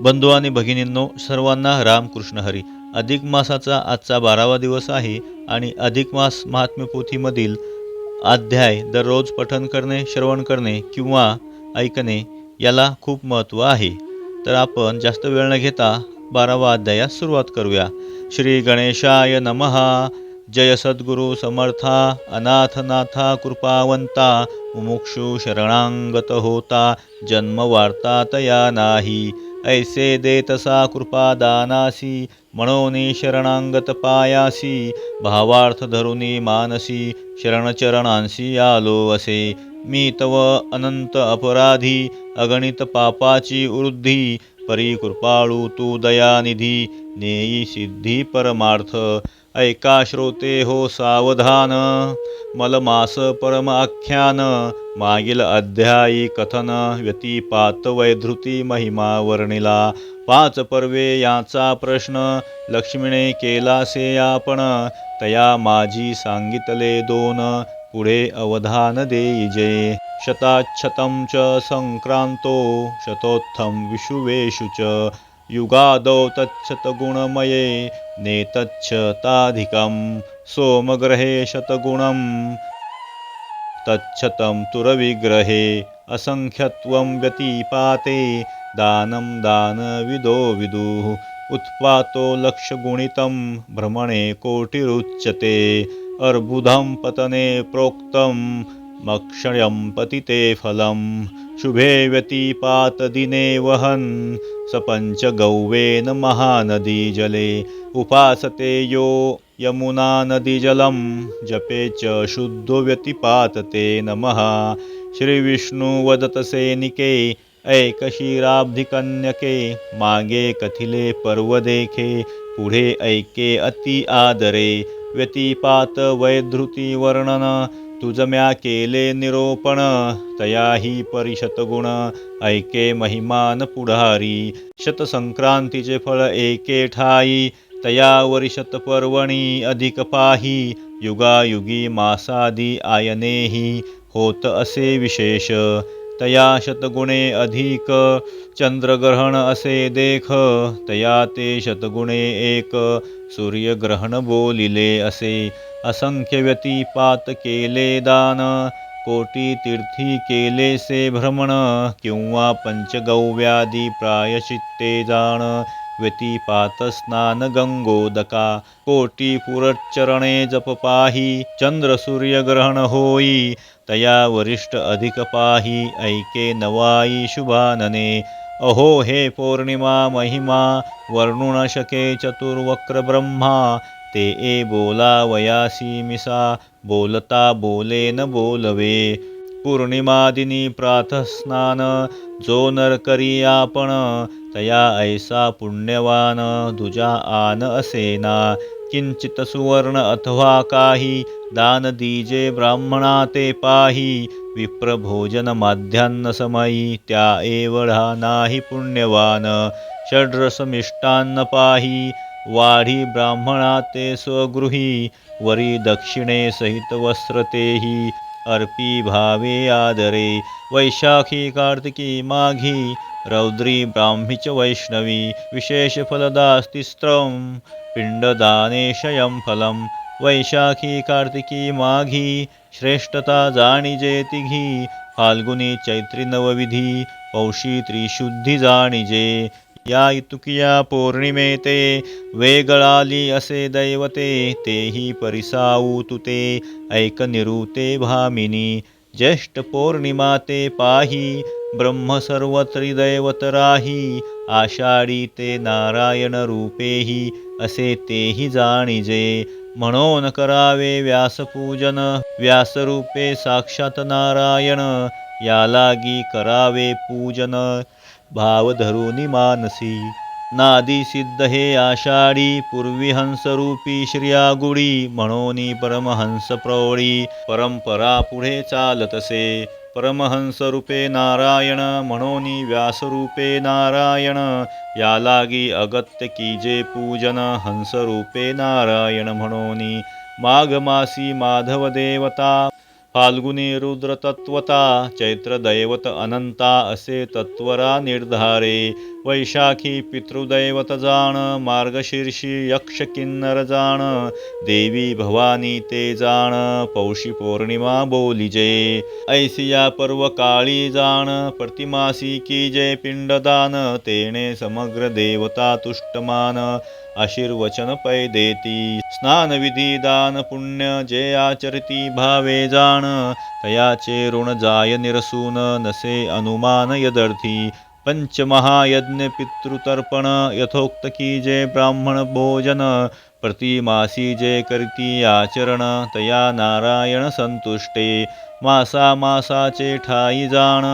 बंधू आणि भगिनींनो, सर्वांना रामकृष्ण हरी. अधिक मासाचा आजचा 12वा दिवस आहे आणि अधिक मास महात्म्य पोथीमधील अध्याय दररोज पठण करणे, श्रवण करणे किंवा ऐकणे याला खूप महत्त्व आहे. तर आपण जास्त वेळ न घेता 12वा अध्यायास सुरुवात करूया. श्री गणेशाय नमः. जय सद्गुरु समर्था, अनाथनाथा कृपावंता, मुमुक्षु शरणांगत होता, जन्म वार्ता तया नाही. ऐसे देतसा कृपा दानासी, म्हणोनी शरणांगत पायासी, भावार्थ धरुनी मानसी, शरणचरणांसी आलो असे. मी तव अनंत अपराधी, अगणित पापाची वृद्धी, परी कृपाळू तू दयानिधी, नेई सिद्धी परमार्थ. ऐका श्रोते हो सावधान, मलमास परम आख्यान, मागील अध्यायी कथन, व्यतिपात वैधृती महिमा वर्णिला. 5 पर्वे याचा प्रश्न, लक्ष्मीने केलासे आपण, तया माझी सांगितले 2, पुढे अवधान देईजे. शताच्छतं च संक्रांतो, शतोत्थं विषुवेषु च, युगादौ तच्छतगुणमये, नेतच्छताधिकं, सोमग्रहे शतगुणं, तच्छतं तुरविग्रहे, असंख्यत्वं व्यतिपाते, दानं दानविदो विदुः, उत्पातो लक्षगुणितं, भ्रमणे कोटिरुच्यते, अर्बुदं पतने प्रोक्तं, मक्षयं पतिते फलं, शुभे व्यतिपात दिने वहन्, सपंच गौवेन महानदी जले, उपासते यो यमुना नदी जलम, जपे च शुद्धो व्यतिपातते नमः. श्री विष्णु वदत सैनिके, ऐक क्षीराब्धिकन्यके, मागे कथिले पर्व देखे, पुढे ऐके अति आदरे. व्यतिपात वैधृती वर्णन, तुझ म्या केले निरोपण, तयाही परिशत गुण, ऐके महिमान पुढारी. शतसंक्रांतीचे फळ एके ठाई, तयावरी शतपर्वणी अधिक पाही. युगायुगी मासादी आयनेही, होत असे विशेष, तया शतगुणे अधिक. चंद्रग्रहण असे देख, तया ते शतगुणे एक, सूर्यग्रहण बोलिले असे. असंख्य व्यतिपात केले दान, कोटी तीर्थी केले से भ्रमण, किंवा पंचगव्यादी प्रायश्चित्ते जाण. व्यतिपात स्नान गंगोदका, कोटी पुरच्चरणे जप पाही. चंद्र सूर्यग्रहण होई, तया वरिष्ठ अधिक पाही. ऐके नवाई शुभानने, अहो हे पौर्णिमा महिमा, वर्णू न शके चतुर्वक्र ब्रह्मा. ते बोला वयासी मिसा, बोलता बोले न बोलवे. पौर्णिमादिनी प्रातस्नान, जो नर करी आपण, तया ऐसा पुण्यवान, दुजा आन असेना. किंचित सुवर्ण अथवा काही, दान दीजे ब्राह्मणा ते पाही. विप्र भोजन माध्यान्ह समयी, त्या एवढा नाही पुण्यवान. षड्रस मिष्टान्न पाही, वाढी ब्राह्मणा ते स्वगृही. वरी दक्षिणे सहित वस्त्र तेही, अर्पी भावे आदरे. वैशाखी कार्तिकी माघी, रौद्री ब्राह्मीच वैष्णवी. विशेष फलदास्तिस्त्रं, पिंडदाने क्षयं फलम. वैशाखी कार्तिकी माघी, श्रेष्ठता जाणीजे तिघी. फाल्गुनी चैत्री नवविधी, पौषी त्रिशुद्धी जाणीजे. या इतुकिया पौर्णिमे ते, वेगळाली असे दैवते. तेही परिसाऊ तुते, ऐक निरुते भामिनी. ज्येष्ठ पौर्णिमा ते पाही, ब्रह्म सर्व त्रिदैवत राही. आषाढी ते नारायण रूपेही, असे तेही जाणीजे. म्हणून करावे व्यासपूजन, व्यासरूपे साक्षात नारायण. या लागी करावे पूजन, भाव धरुनी मानसी. नादी सिद्ध हे आषाढी, पूर्वी हंसरूपी श्रियागुडी. म्हणोनी परमहंस प्रौढी, परंपरा पुढे चालतसे. परमहंस रूपे नारायण, म्हणोनी व्यासरूपे नारायण. या लागी अगत्य कीजे पूजन, हंसरूपे नारायण म्हणोनी. माघ मासी माधव देवता, फाल्गुनी रुद्र तत्वता चैत्र दैवत अनंता असे तत्वरा निर्धारे. वैशाखी पितृदैवत जाण मार्गशीर्षी यक्ष किन्नर जाण देवी भवानी ते जाण पौषी पौर्णिमा बोलिजे. ऐसिया पर्व काळी जाण प्रतिमासी की जे पिंडदान तेणे समग्र देवता तुष्टमान आशीर्वचन पै देती. स्नान विधी दान पुण्य जे आचरती भावे जाण तयाचे ऋण जाय निरसून नसे अनुमान यदर्थी. पंचमहायज्ञ पितृतर्पण यथोक्त की जे ब्राह्मण भोजन प्रतिमासी जे करती आचरण तया नारायण संतुष्टे. मासा मासाचे ठाई जाण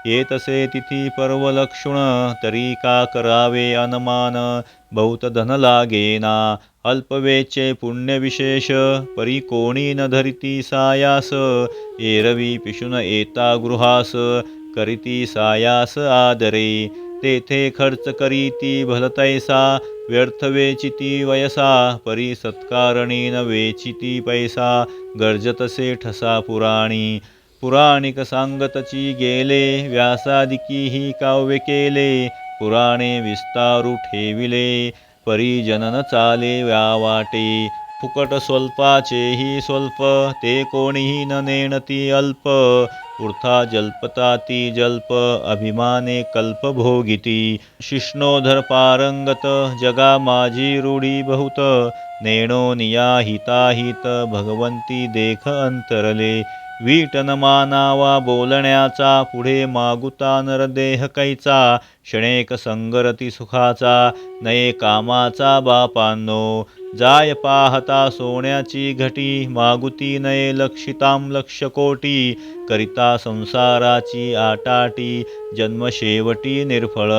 येतसे तिथी पर्व लक्षुण तरी का करावे अनुमान बहुत धन लागेना. अल्पवेचे पुण्य विशेष परी कोणी न धरिती सायास एरवी पिशुन येता गृहास करीती सायास आदरे. तेथे खर्च करीती भलतैसा व्यर्थ वेचिती वयसा परी सत्कारणी न वेचिती पैसा गर्जतसे ठसा पुराणी. पुराणिक सांगतची गेले व्यासादिकी ही काव्य केले पुराणे विस्तारू ठेविले परी जनन चाले व्यावाटे. फुकट स्वल्पाचेही स्वल्प ते कोणीही न नेणती अल्प वृथा जल्पता ती जल्प अभिमाने कल्प भोगिती. शिष्णोधर पारंगत जगा माझी रूढी बहुत नेणो नियाहिताहित भगवंती देख अंतरले. वीट न मानावा बोलण्याचा पुढे मागुता नरदेह कैचा क्षणेक संगरती सुखाचा नये कामाचा बापांनो. जाय पाहता सोन्याची घटी मागुती नये लक्षितां लक्ष कोटी करिता संसाराची आटाटी जन्म शेवटी निर्फळ.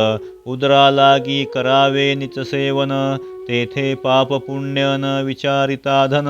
उदरा लागी करावे निच सेवन तेथे पाप पुण्य न विचारिता धन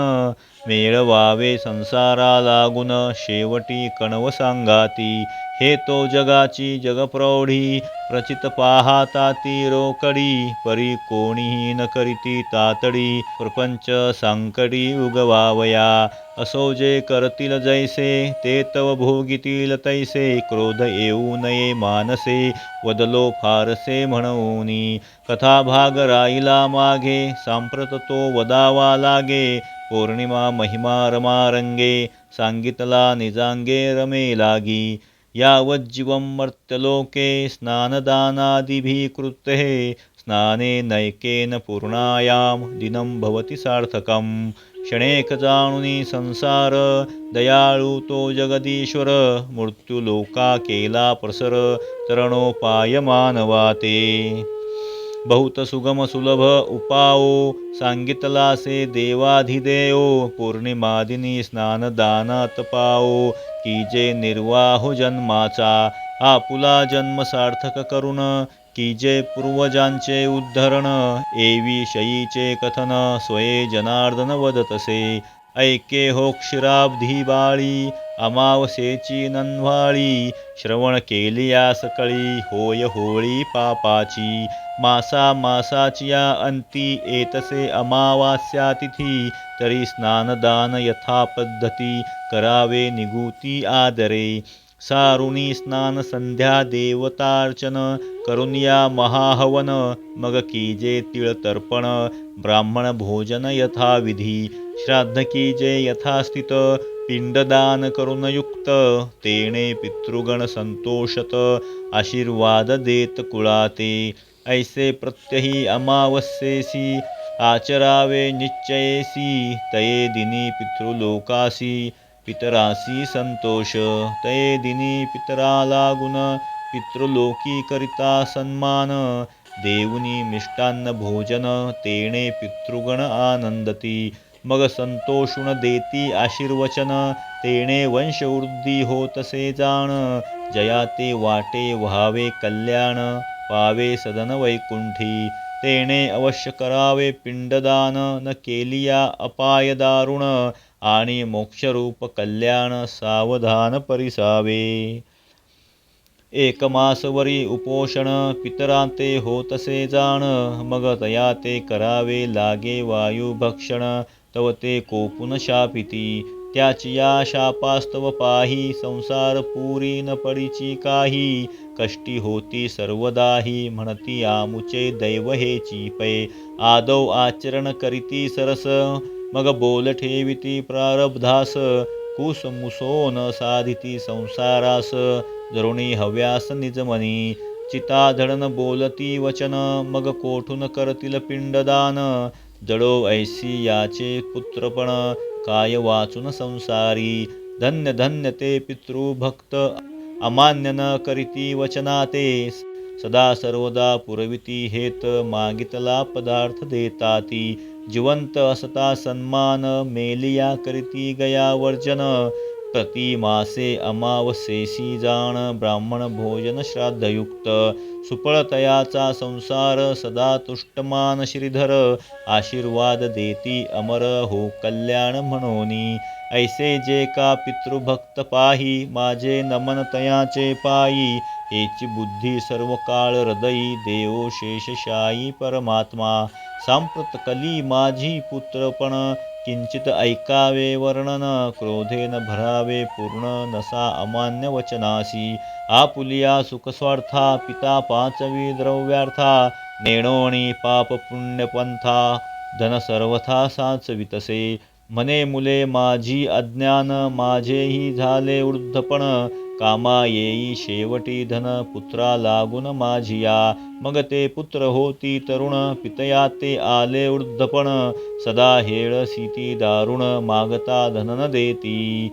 मेळवावे संसारा लागून शेवटी कणव सांगाती. हे तो जगाची जगप्रौढी प्रचित पाहता ती रोकडी परी कोणीही न करीती तातडी प्रपंच सांकडी उगवावया. असो जे करतील जैसे ते तव भोगितील तैसे क्रोध येऊ नये मानसे वदलो फारसे म्हणूनी. कथा भाग राहिला मागे सांप्रत तो वदावा लागे पौर्णिमा महिमा रमारंगे सांगितला निजांगे रमे लागी. यावज्जीवं मर्त्यलोके स्नानदानादिभिः कृते स्नाने नैकेन पूर्णायां दिनं भवति सार्थकं. क्षणेक जाणुनी संसार दयाळू तो जगदीश्वर मृत्युलोका केला प्रसर तरणोपाय मानवाते. बहुत सुगम सुलभ उपाओ सांगितला से देवाधिदेव पौर्णिमादिनी स्नानदानात पाओ कीजे निर्वाह जन्माचा. आपुला जन्म सार्थक करून कीजे पूर्वजांचे उद्धरण एवी शयीचे कथन स्वये जनार्दन वदतसे. ऐके हो क्षीराब्धी बाळी अमावसेची नन्वाळी श्रवण केलिया सकळी होय होळी पापाची. मासा मासाची या अंती येतसे अमावास्या तिथी तरी स्नानदान यथा पद्धती करावे निगुती आदरे. सारुणी स्नान संध्या देवतार्चन करून या महाहवन मग कीजे तिळ तर्पण ब्राह्मण भोजन यथाविधी. श्राद्ध कीजे यथास्थित पिंडदान करून युक्त तेणे पितृगण संतोषत आशीर्वाद देत कुळाते. ऐसे प्रत्यही अमावस्येसी आचरावे निश्चयेसी तये दिनी पितृलोकासी पितरासी संतोष. तये दिनी पितरा लागून पितृलोकी करिता सन्मान देऊनी मिष्टान्न भोजन तेणे पितृगण आनंदती. मग संतोषुण देती आशीर्वचन तेणे वंशवृद्धी होतसे जाण. जया ते वाटे व्हावे कल्याण पावे सदन वैकुंठी. तेणे अवश्य करावे पिंडदान न केलिया अपाय दारुण आणि मोक्षरूप कल्याण सावधान परिसावे. एक मासवरी उपोषण पितरांते होतसे जाण मग तया ते करावे लागे वायुभक्षण तव ते कोपून शापिती. त्याची या शापास्तव पाही, संसार पुरी न पडीची काही. कष्टी होती सर्वदाही, म्हणती आमुचे दैव हेची पै. आदौ आचरण करीती सरस, मग बोल ठेविती प्रारब्धास. कुस मुसोन साधिती संसारास, जरुणी हव्यास निजमनी. चिताधडन बोलती वचन, मग कोठून करतील पिंडदान. जडो ऐसी याचे पुत्रपण, काय वाचून संसारी. धन्य धन्य ते पितृभक्त, अमान्य न करीती वचना ते. सदा सर्वदा पुरविती हेत, मागितला पदार्थ देताती. जिवंत असता सन्मान, मेलिया करीती गया वर्जन. प्रति मासे अमावस्येसी जाण, ब्राह्मण भोजन श्राद्धयुक्त. सुफळतयाचा संसार, सदा तुष्टमान श्रीधर. आशीर्वाद देती अमर, हो कल्याण म्हणोनी. ऐसे जे का पितृभक्त पाही, माझे नमन तयाचे पायी. हेची बुद्धी सर्व काळ हृदयी, देवो शेषशायी परमात्मा. सांप्रत कली माझी पुत्रपण, किंचित ऐकावे वर्णन. क्रोधेन भरावे पूर्ण, नसा अमान्य वचनासी. आपुलिया सुखस्वार्था, पिता पाचवी द्रव्यार्था. नेणोणी पाप पुण्यपंथा, धन सर्वथा साचवितसे. म्हणे मुले माझी अज्ञान, माझेही झाले वृद्धपण. कामा येई शेवटी धन, पुत्रा लागून माझिया. मग ते पुत्र होती तरुण, पितया ते आले वृद्धपण. सदा हेळ सीती दारुण, मागता धन न देती.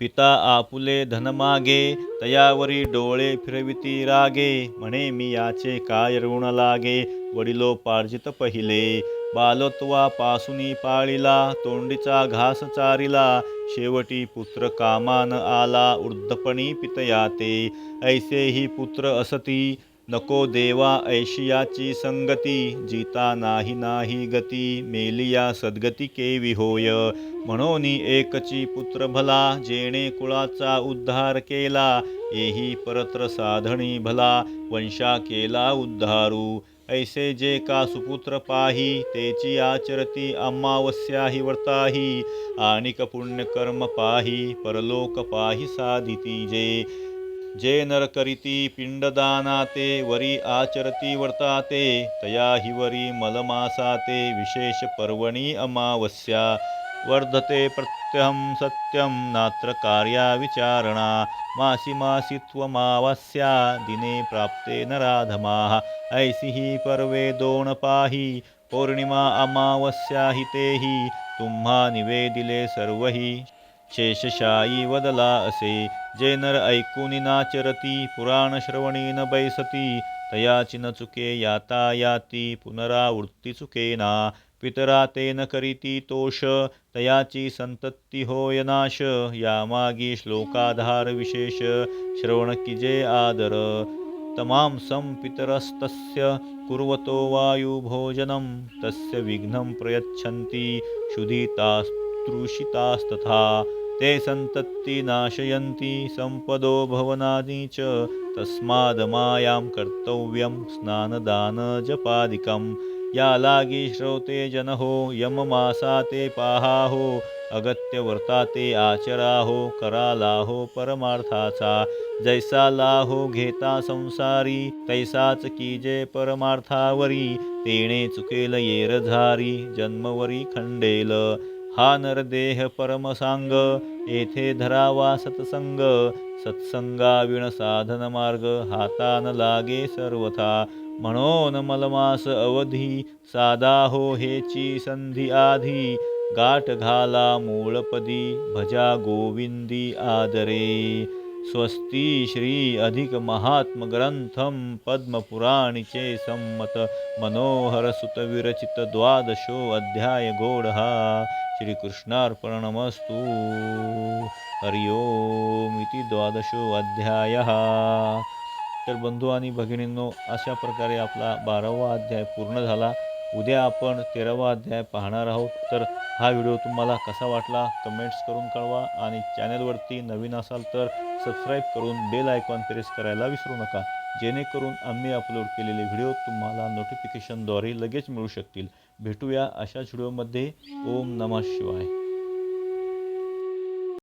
पिता आपुले धन मागे, तयावरी डोळे फिरविती रागे. म्हणे मी याचे काय ऋण लागे, वडिलोपार्जित पहिले. बालत्वापासूनी पाळिला, तोंडीचा घास चारिला. शेवटी पुत्र कामान आला, वृद्धपणी पितया ते. ऐसे ही पुत्र असती, नको देवा ऐशियाची संगती. जीता नाही नाही गती, मेलिया सद्गती केवी होय. म्हणून एकची पुत्र भला, जेणे कुळाचा उद्धार केला. येही परत्र साधणी भला, वंशा केला उद्धारू. ऐसे जे का सुपुत्र पाही, तेची आचरती अमावस्याही व्रताही. आणिक पुण्यकर्म पाही, परलोक पाही साधिती जे. जे नर करीती पिंडदानाते, वरी आचरती व्रताते. तयाही वरी मलमासाते, विशेष पर्वणी अमावस्या. वर्धते प्रत्यहं सत्यं, नात्र कार्या विचारणा. मासी मासी त्वमावास्या, दिने प्राप्ते नराधमाः. ऐसी ही पर्वे दोन पाही, पौर्णिमा अमावस्या ही तेही. तुम्हा निवेदिले सर्वही, शेषशायी वदला असे. जे नर ऐकून नाचरती, पुराण श्रवणी न बैसती. तयाची न चुके यातायाती, पुनरावृत्ती चुकेना. पितरा ते न करीती तोष, तयाची संतती होय नाश. यामागी श्लोकाधार विशेष, श्रवण कीजे आदर. तमांसं पितरस्तस्य, कुर्वतो वायुभोजनं. तस्य विघ्नं प्रयच्छन्ति, क्षुधितास्तृषितास्तथा. ते संतत्ति नाशयन्ति, संपदो भवनानि च. तस्माद् मायां कर्तव्यं, स्नानदानजपादिकम्. या लागी श्रोते जन हो, यममासा ते पाहा हो. अगत्य व्रता ते आचरा हो, करा लाहो परमार्थाचा. जैसा लाहो घेता संसारी, तैसाच कीजे परमार्थावरी. तेणे चुकेल येरझारी, जन्मवरी खंडेल. हा नरदेह परमसांग, येथे धरावा सत्संग. सत्संगाविण साधन मार्ग, हातान लागे सर्वथा. म्हणून मलमास अवधी, साधा हो हेची संधी आधी. गाठ घाला मूळपदी, भजा गोविंदी आदरे. स्वस्ती श्री अधिक महात्म ग्रंथम, पद्मपुराणिचे संमत. मनोहर सुत विरचित, द्वादशो अध्याय गोडहा. श्रीकृष्णार्पणमस्तु. हरि ओम इति द्वादशो अध्यायः. तर बंधू आणि भगिनींनो, अशा प्रकारे आपला 12वा अध्याय पूर्ण झाला. उद्या आपण 13वा अध्याय पाहणार आहोत. तर हा व्हिडिओ तुम्हाला कसा वाटला कमेंट्स करून कळवा. आणि चॅनलवरती नवीन असाल तर सबस्क्राईब करून बेल आयकॉन प्रेस करायला विसरू नका, जेणेकरून आम्ही अपलोड केलेले व्हिडिओ तुम्हाला नोटिफिकेशनद्वारे लगेच मिळू शकतील. भेटूया अशाच व्हिडिओमध्ये. ओम नमः शिवाय.